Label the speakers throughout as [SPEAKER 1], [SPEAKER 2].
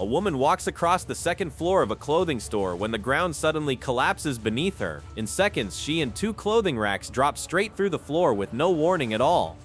[SPEAKER 1] A woman walks across the second floor of a clothing store when the ground suddenly collapses beneath her. In seconds, she and 2 clothing racks drop straight through the floor with no warning at all.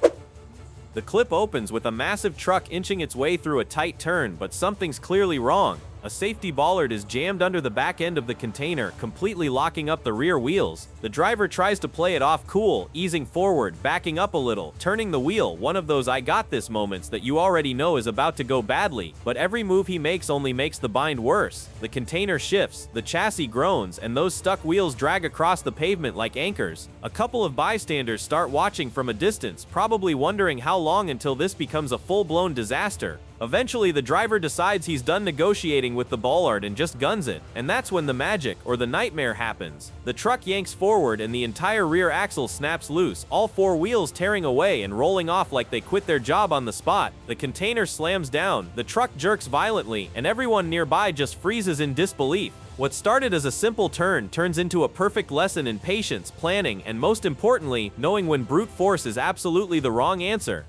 [SPEAKER 1] The clip opens with a massive truck inching its way through a tight turn, but something's clearly wrong. A safety bollard is jammed under the back end of the container, completely locking up the rear wheels. The driver tries to play it off cool, easing forward, backing up a little, turning the wheel, one of those I got this moments that you already know is about to go badly, but every move he makes only makes the bind worse. The container shifts, the chassis groans, and those stuck wheels drag across the pavement like anchors. A couple of bystanders start watching from a distance, probably wondering how long until this becomes a full-blown disaster. Eventually, the driver decides he's done negotiating with the bollard and just guns it, and that's when the magic, or the nightmare, happens. The truck yanks forward and the entire rear axle snaps loose, all 4 wheels tearing away and rolling off like they quit their job on the spot. The container slams down, the truck jerks violently, and everyone nearby just freezes in disbelief. What started as a simple turn turns into a perfect lesson in patience, planning, and most importantly, knowing when brute force is absolutely the wrong answer.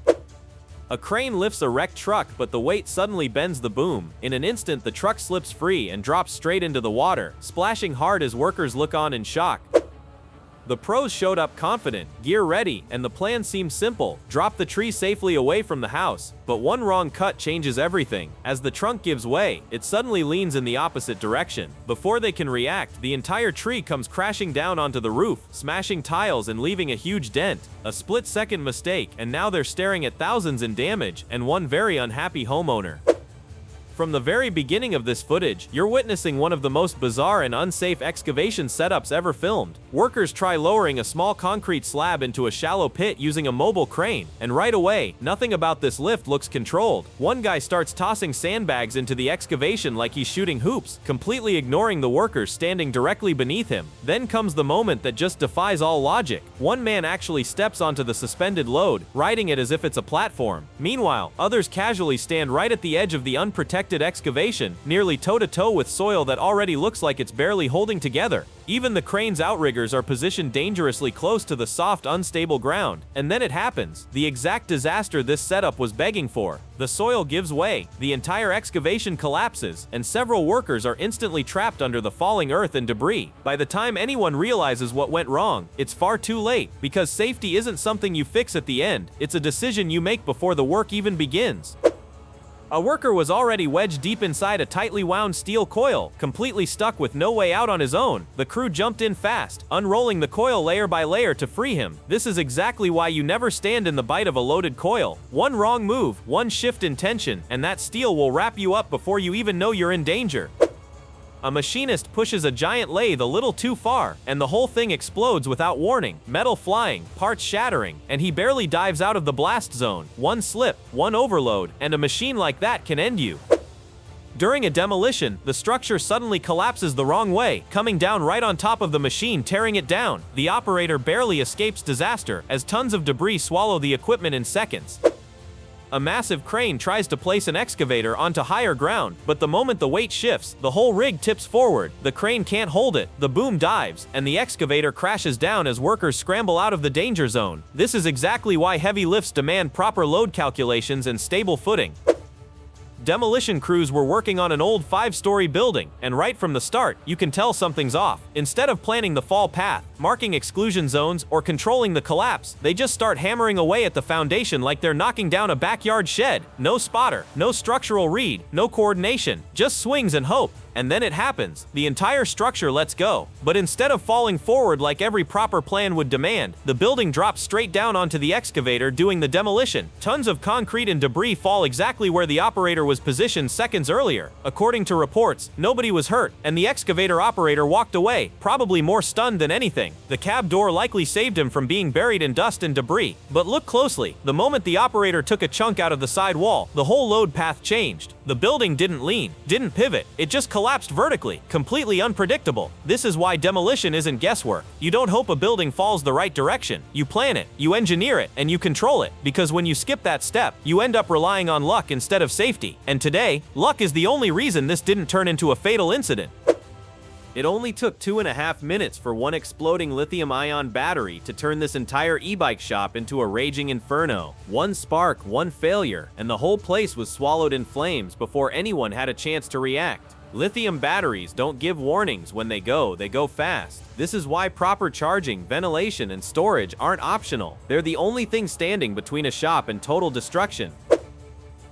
[SPEAKER 1] A crane lifts a wrecked truck, but the weight suddenly bends the boom. In an instant, the truck slips free and drops straight into the water, splashing hard as workers look on in shock. The pros showed up confident, gear ready, and the plan seemed simple: drop the tree safely away from the house. But one wrong cut changes everything. As the trunk gives way, it suddenly leans in the opposite direction. Before they can react, the entire tree comes crashing down onto the roof, smashing tiles and leaving a huge dent. A split-second mistake, and now they're staring at thousands in damage, and one very unhappy homeowner. From the very beginning of this footage, you're witnessing one of the most bizarre and unsafe excavation setups ever filmed. Workers try lowering a small concrete slab into a shallow pit using a mobile crane, and right away, nothing about this lift looks controlled. One guy starts tossing sandbags into the excavation like he's shooting hoops, completely ignoring the workers standing directly beneath him. Then comes the moment that just defies all logic. One man actually steps onto the suspended load, riding it as if it's a platform. Meanwhile, others casually stand right at the edge of the unprotected excavation, nearly toe-to-toe with soil that already looks like it's barely holding together. Even the crane's outriggers are positioned dangerously close to the soft, unstable ground. And then it happens, the exact disaster this setup was begging for. The soil gives way, the entire excavation collapses, and several workers are instantly trapped under the falling earth and debris. By the time anyone realizes what went wrong, it's far too late, because safety isn't something you fix at the end, it's a decision you make before the work even begins. A worker was already wedged deep inside a tightly wound steel coil, completely stuck with no way out on his own. The crew jumped in fast, unrolling the coil layer by layer to free him. This is exactly why you never stand in the bite of a loaded coil. One wrong move, one shift in tension, and that steel will wrap you up before you even know you're in danger. A machinist pushes a giant lathe a little too far, and the whole thing explodes without warning, metal flying, parts shattering, and he barely dives out of the blast zone. One slip, one overload, and a machine like that can end you. During a demolition, the structure suddenly collapses the wrong way, coming down right on top of the machine, tearing it down. The operator barely escapes disaster, as tons of debris swallow the equipment in seconds. A massive crane tries to place an excavator onto higher ground, but the moment the weight shifts, the whole rig tips forward. The crane can't hold it, the boom dives, and the excavator crashes down as workers scramble out of the danger zone. This is exactly why heavy lifts demand proper load calculations and stable footing. Demolition crews were working on an old 5-story building, and right from the start, you can tell something's off. Instead of planning the fall path, marking exclusion zones, or controlling the collapse, they just start hammering away at the foundation like they're knocking down a backyard shed. No spotter, no structural read, no coordination, just swings and hope. And then it happens. The entire structure lets go. But instead of falling forward like every proper plan would demand, the building drops straight down onto the excavator doing the demolition. Tons of concrete and debris fall exactly where the operator was positioned seconds earlier. According to reports, nobody was hurt, and the excavator operator walked away, probably more stunned than anything. The cab door likely saved him from being buried in dust and debris. But look closely. The moment the operator took a chunk out of the side wall, the whole load path changed. The building didn't lean, didn't pivot, it just collapsed vertically, completely unpredictable. This is why demolition isn't guesswork. You don't hope a building falls the right direction. You plan it, you engineer it, and you control it, because when you skip that step, you end up relying on luck instead of safety. And today, luck is the only reason this didn't turn into a fatal incident. It only took 2.5 minutes for one exploding lithium-ion battery to turn this entire e-bike shop into a raging inferno. One spark, one failure, and the whole place was swallowed in flames before anyone had a chance to react. Lithium batteries don't give warnings when they go fast. This is why proper charging, ventilation, and storage aren't optional. They're the only thing standing between a shop and total destruction.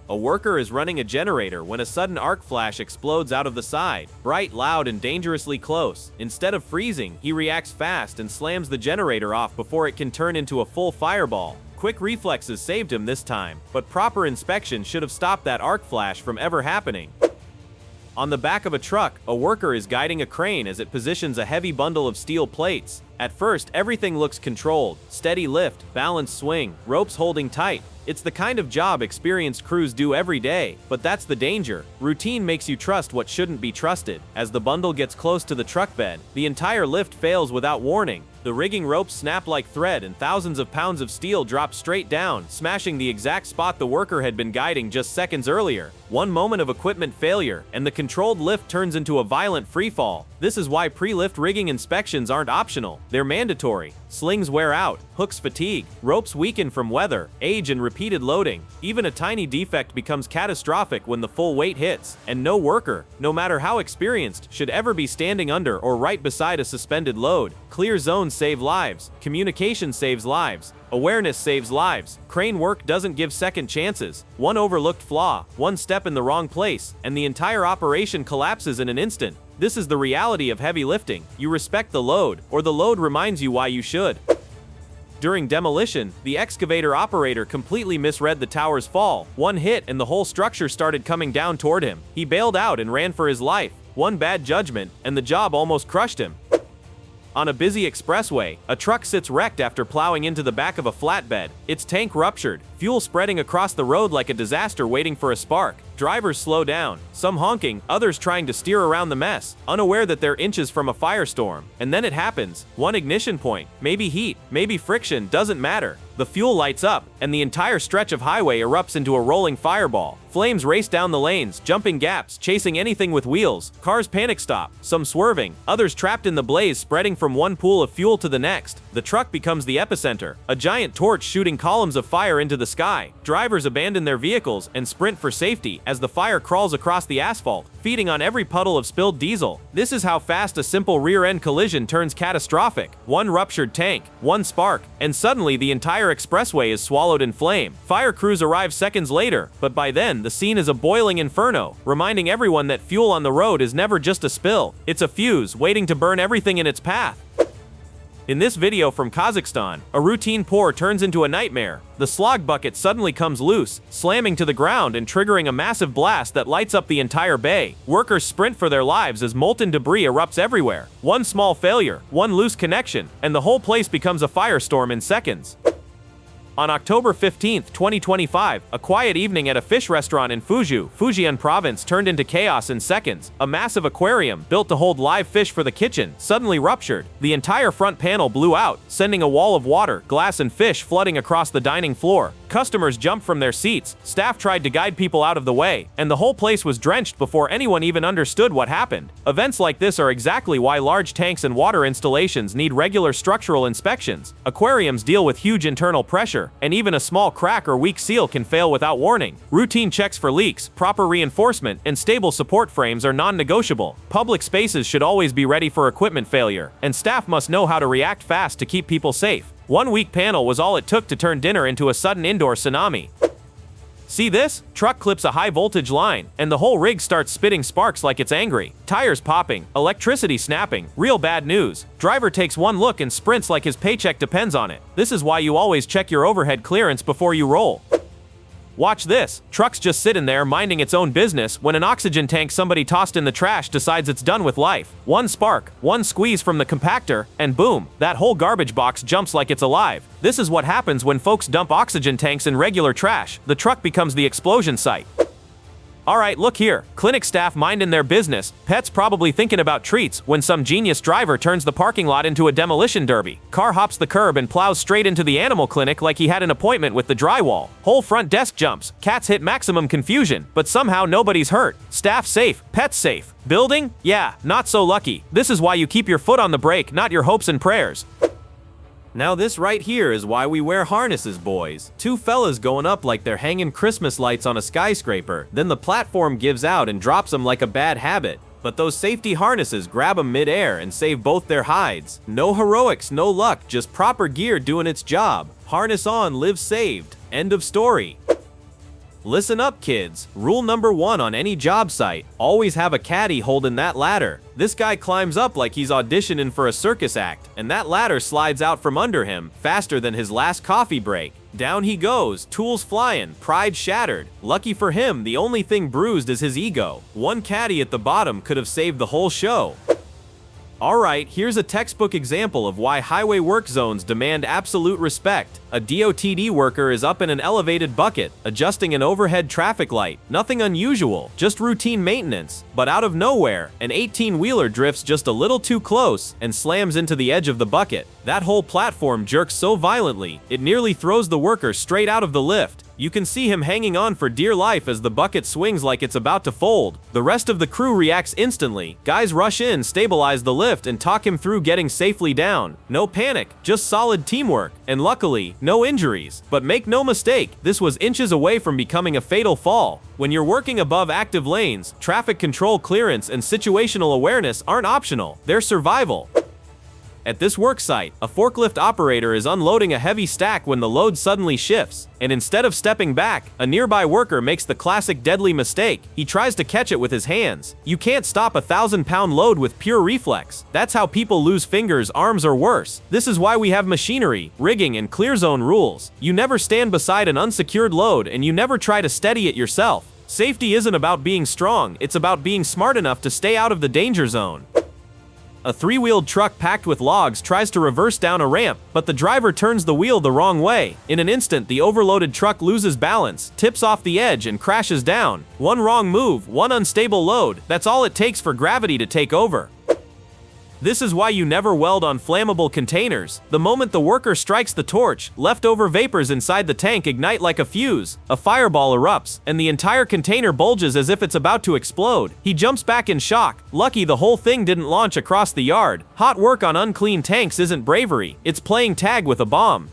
[SPEAKER 1] A worker is running a generator when a sudden arc flash explodes out of the side. Bright, loud, and dangerously close. Instead of freezing, he reacts fast and slams the generator off before it can turn into a full fireball. Quick reflexes saved him this time, but proper inspection should have stopped that arc flash from ever happening. On the back of a truck, a worker is guiding a crane as it positions a heavy bundle of steel plates. At first, everything looks controlled. Steady lift, balanced swing, ropes holding tight. It's the kind of job experienced crews do every day, but that's the danger. Routine makes you trust what shouldn't be trusted. As the bundle gets close to the truck bed, the entire lift fails without warning. The rigging ropes snap like thread and thousands of pounds of steel drop straight down, smashing the exact spot the worker had been guiding just seconds earlier. One moment of equipment failure, and the controlled lift turns into a violent freefall. This is why pre-lift rigging inspections aren't optional. They're mandatory. Slings wear out, hooks fatigue, ropes weaken from weather, age, and repeated loading. Even a tiny defect becomes catastrophic when the full weight hits, and no worker, no matter how experienced, should ever be standing under or right beside a suspended load. Clear zones save lives. Communication saves lives. Awareness saves lives. Crane work doesn't give second chances. One overlooked flaw, one step in the wrong place, and the entire operation collapses in an instant. This is the reality of heavy lifting. You respect the load, or the load reminds you why you should. During demolition, the excavator operator completely misread the tower's fall. One hit and the whole structure started coming down toward him. He bailed out and ran for his life. One bad judgment, and the job almost crushed him. On a busy expressway, a truck sits wrecked after plowing into the back of a flatbed. Its tank ruptured, fuel spreading across the road like a disaster waiting for a spark. Drivers slow down, some honking, others trying to steer around the mess, unaware that they're inches from a firestorm. And then it happens. One ignition point, maybe heat, maybe friction, doesn't matter. The fuel lights up, and the entire stretch of highway erupts into a rolling fireball. Flames race down the lanes, jumping gaps, chasing anything with wheels. Cars panic stop, some swerving, others trapped in the blaze, spreading from one pool of fuel to the next. The truck becomes the epicenter, a giant torch shooting columns of fire into the sky. Drivers abandon their vehicles and sprint for safety as the fire crawls across the asphalt, feeding on every puddle of spilled diesel. This is how fast a simple rear-end collision turns catastrophic. One ruptured tank, one spark, and suddenly the entire expressway is swallowed in flame. Fire crews arrive seconds later, but by then, the scene is a boiling inferno, reminding everyone that fuel on the road is never just a spill. It's a fuse waiting to burn everything in its path. In this video from Kazakhstan, a routine pour turns into a nightmare. The slog bucket suddenly comes loose, slamming to the ground and triggering a massive blast that lights up the entire bay. Workers sprint for their lives as molten debris erupts everywhere. One small failure, one loose connection, and the whole place becomes a firestorm in seconds. On October 15, 2025, a quiet evening at a fish restaurant in Fuzhou, Fujian province turned into chaos in seconds. A massive aquarium, built to hold live fish for the kitchen, suddenly ruptured. The entire front panel blew out, sending a wall of water, glass, and fish flooding across the dining floor. Customers jumped from their seats, staff tried to guide people out of the way, and the whole place was drenched before anyone even understood what happened. Events like this are exactly why large tanks and water installations need regular structural inspections. Aquariums deal with huge internal pressure, and even a small crack or weak seal can fail without warning. Routine checks for leaks, proper reinforcement, and stable support frames are non-negotiable. Public spaces should always be ready for equipment failure, and staff must know how to react fast to keep people safe. One weak panel was all it took to turn dinner into a sudden indoor tsunami. See this? Truck clips a high voltage line, and the whole rig starts spitting sparks like it's angry. Tires popping, electricity snapping, real bad news. Driver takes one look and sprints like his paycheck depends on it. This is why you always check your overhead clearance before you roll. Watch this. Truck's just sitting there minding its own business when an oxygen tank somebody tossed in the trash decides it's done with life. One spark, one squeeze from the compactor, and boom, that whole garbage box jumps like it's alive. This is what happens when folks dump oxygen tanks in regular trash. The truck becomes the explosion site. Alright, look here. Clinic staff minding their business, pets probably thinking about treats, when some genius driver turns the parking lot into a demolition derby. Car hops the curb and plows straight into the animal clinic like he had an appointment with the drywall. Whole front desk jumps. Cats hit maximum confusion, but somehow nobody's hurt. Staff safe, pets safe. Building? Yeah, not so lucky. This is why you keep your foot on the brake, not your hopes and prayers. Now this right here is why we wear harnesses, boys. Two fellas going up like they're hanging Christmas lights on a skyscraper, then the platform gives out and drops them like a bad habit. But those safety harnesses grab them mid-air and save both their hides. No heroics, no luck, just proper gear doing its job. Harness on, live saved. End of story. Listen up, kids. Rule number 1 on any job site: always have a caddy holding that ladder. This guy climbs up like he's auditioning for a circus act, and that ladder slides out from under him faster than his last coffee break. Down he goes, tools flying, pride shattered. Lucky for him, the only thing bruised is his ego. One caddy at the bottom could have saved the whole show. Alright, here's a textbook example of why highway work zones demand absolute respect. A DOTD worker is up in an elevated bucket, adjusting an overhead traffic light. Nothing unusual, just routine maintenance. But out of nowhere, an 18-wheeler drifts just a little too close and slams into the edge of the bucket. That whole platform jerks so violently, it nearly throws the worker straight out of the lift. You can see him hanging on for dear life as the bucket swings like it's about to fold. The rest of the crew reacts instantly. Guys rush in, stabilize the lift, and talk him through getting safely down. No panic, just solid teamwork, and luckily, no injuries. But make no mistake, this was inches away from becoming a fatal fall. When you're working above active lanes, traffic control clearance and situational awareness aren't optional, they're survival. At this work site, a forklift operator is unloading a heavy stack when the load suddenly shifts, and instead of stepping back, a nearby worker makes the classic deadly mistake. He tries to catch it with his hands. You can't stop a 1,000-pound load with pure reflex. That's how people lose fingers, arms, or worse. This is why we have machinery, rigging, and clear zone rules. You never stand beside an unsecured load, and you never try to steady it yourself. Safety isn't about being strong, it's about being smart enough to stay out of the danger zone. A 3-wheeled truck packed with logs tries to reverse down a ramp, but the driver turns the wheel the wrong way. In an instant, the overloaded truck loses balance, tips off the edge, and crashes down. One wrong move, one unstable load, that's all it takes for gravity to take over. This is why you never weld on flammable containers. The moment the worker strikes the torch, leftover vapors inside the tank ignite like a fuse. A fireball erupts, and the entire container bulges as if it's about to explode. He jumps back in shock. Lucky the whole thing didn't launch across the yard. Hot work on unclean tanks isn't bravery, it's playing tag with a bomb.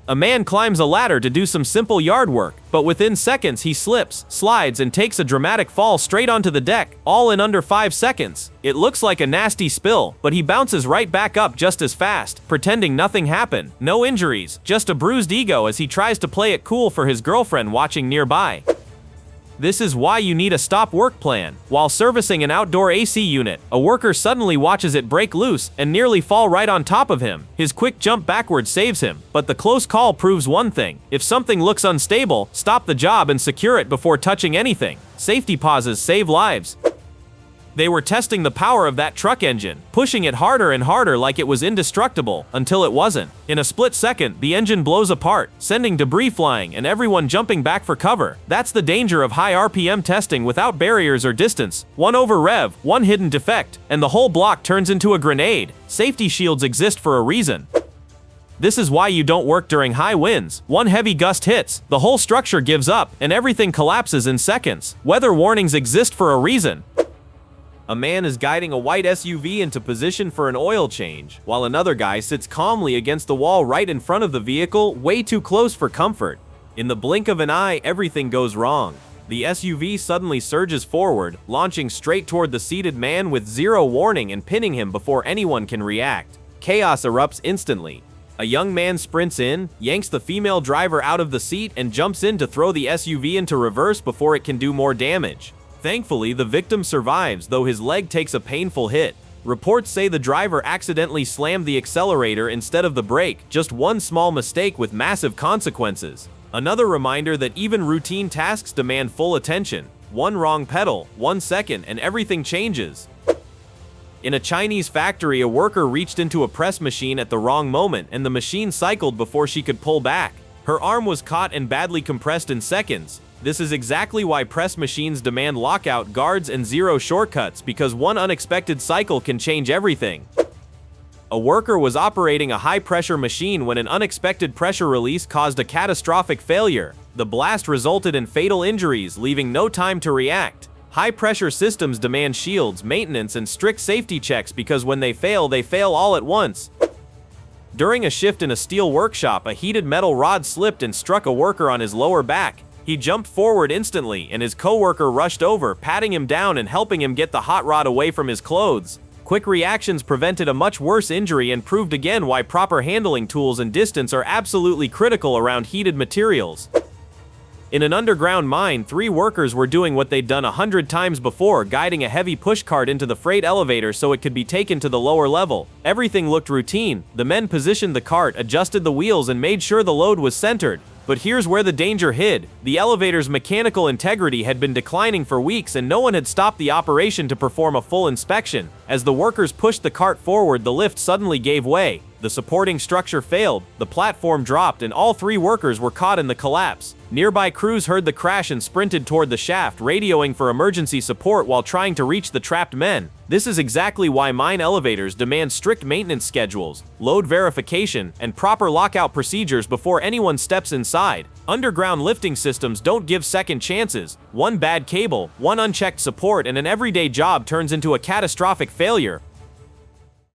[SPEAKER 1] A man climbs a ladder to do some simple yard work, but within seconds he slips, slides, and takes a dramatic fall straight onto the deck, all in under 5 seconds. It looks like a nasty spill, but he bounces right back up just as fast, pretending nothing happened. No injuries, just a bruised ego as he tries to play it cool for his girlfriend watching nearby. This is why you need a stop work plan. While servicing an outdoor AC unit, a worker suddenly watches it break loose and nearly fall right on top of him. His quick jump backward saves him, but the close call proves one thing: if something looks unstable, stop the job and secure it before touching anything. Safety pauses save lives. They were testing the power of that truck engine, pushing it harder and harder like it was indestructible, until it wasn't. In a split second, the engine blows apart, sending debris flying and everyone jumping back for cover. That's the danger of high RPM testing without barriers or distance. One over rev, one hidden defect, and the whole block turns into a grenade. Safety shields exist for a reason. This is why you don't work during high winds. One heavy gust hits, the whole structure gives up, and everything collapses in seconds. Weather warnings exist for a reason. A man is guiding a white SUV into position for an oil change, while another guy sits calmly against the wall right in front of the vehicle, way too close for comfort. In the blink of an eye, everything goes wrong. The SUV suddenly surges forward, launching straight toward the seated man with zero warning and pinning him before anyone can react. Chaos erupts instantly. A young man sprints in, yanks the female driver out of the seat, and jumps in to throw the SUV into reverse before it can do more damage. Thankfully, the victim survives, though his leg takes a painful hit. Reports say the driver accidentally slammed the accelerator instead of the brake, just one small mistake with massive consequences. Another reminder that even routine tasks demand full attention. One wrong pedal, 1 second, and everything changes. In a Chinese factory, a worker reached into a press machine at the wrong moment, and the machine cycled before she could pull back. Her arm was caught and badly compressed in seconds. This is exactly why press machines demand lockout guards and zero shortcuts, because one unexpected cycle can change everything. A worker was operating a high-pressure machine when an unexpected pressure release caused a catastrophic failure. The blast resulted in fatal injuries, leaving no time to react. High-pressure systems demand shields, maintenance, and strict safety checks because when they fail all at once. During a shift in a steel workshop, a heated metal rod slipped and struck a worker on his lower back. He jumped forward instantly, and his co-worker rushed over, patting him down and helping him get the hot rod away from his clothes. Quick reactions prevented a much worse injury and proved again why proper handling tools and distance are absolutely critical around heated materials. In an underground mine, 3 workers were doing what they'd done 100 times before, guiding a heavy pushcart into the freight elevator so it could be taken to the lower level. Everything looked routine. The men positioned the cart, adjusted the wheels, and made sure the load was centered. But here's where the danger hid. The elevator's mechanical integrity had been declining for weeks, and no one had stopped the operation to perform a full inspection. As the workers pushed the cart forward, the lift suddenly gave way. The supporting structure failed, the platform dropped, and all 3 workers were caught in the collapse. Nearby crews heard the crash and sprinted toward the shaft, radioing for emergency support while trying to reach the trapped men. This is exactly why mine elevators demand strict maintenance schedules, load verification, and proper lockout procedures before anyone steps inside. Underground lifting systems don't give second chances. One bad cable, one unchecked support, and an everyday job turns into a catastrophic failure.